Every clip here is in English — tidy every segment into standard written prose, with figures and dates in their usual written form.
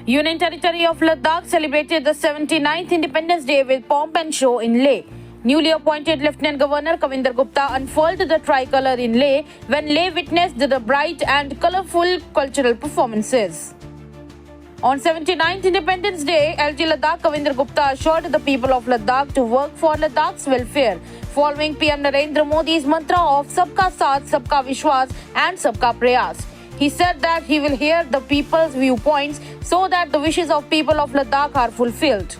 Union Territory of Ladakh celebrated the 79th Independence Day with pomp and show in Leh. Newly appointed Lieutenant Governor Kavinder Gupta unfurled the tricolour in Leh when Leh witnessed the bright and colourful cultural performances. On 79th Independence Day, LG Ladakh Kavinder Gupta assured the people of Ladakh to work for Ladakh's welfare, following PM Narendra Modi's mantra of Sabka Saath, Sabka Vishwas and Sabka Prayas. He said that he will hear the people's viewpoints so that the wishes of people of Ladakh are fulfilled.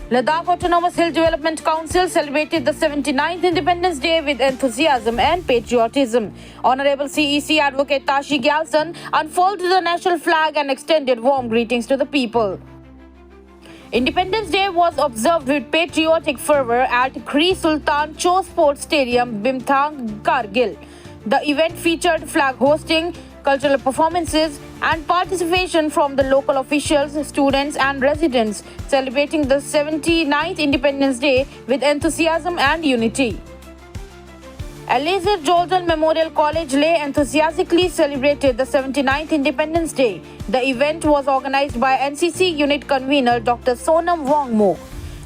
Ladakh Autonomous Hill Development Council celebrated the 79th Independence Day with enthusiasm and patriotism. Honorable CEC Advocate Tashi Gyalson unfolded the national flag and extended warm greetings to the people. Independence Day was observed with patriotic fervour at Khri Sultan Cho Sports Stadium, Bimthang, Kargil. The event featured flag hosting, cultural performances and participation from the local officials, students and residents, celebrating the 79th Independence Day with enthusiasm and unity. Eliezer Joldan Memorial College Leh enthusiastically celebrated the 79th Independence Day. The event was organized by NCC Unit Convener Dr. Sonam Wangmo.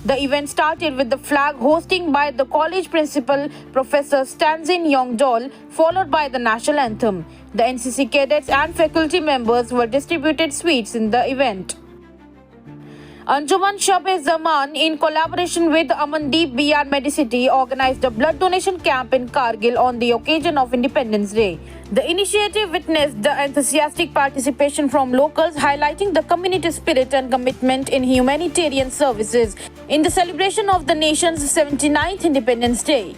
The event started with the flag hosting by the college principal, Professor Stanzin Yongdol, followed by the national anthem. The NCC cadets and faculty members were distributed sweets in the event. Anjuman Shab-e-Zaman, in collaboration with Amandeep BR Medicity, organized a blood donation camp in Kargil on the occasion of Independence Day. The initiative witnessed the enthusiastic participation from locals, highlighting the community spirit and commitment in humanitarian services in the celebration of the nation's 79th Independence Day.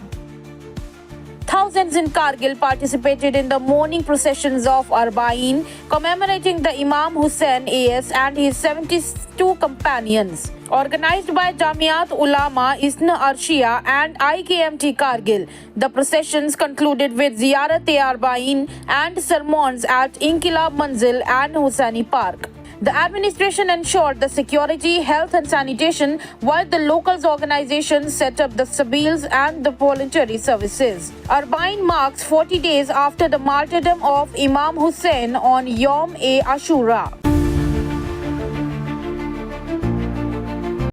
Thousands in Kargil participated in the morning processions of Arba'in, commemorating the Imam Hussain AS and his 72 companions. Organized by Jamiat Ulama Isna Arshia and IKMT Kargil, the processions concluded with Ziyarat-e-Arba'in and sermons at Inkilab Manzil and Hussaini Park. The administration ensured the security, health and sanitation, while the locals organizations set up the sabils and the voluntary services. Arba'in marks 40 days after the martyrdom of Imam Hussain on Yom-e-Ashura.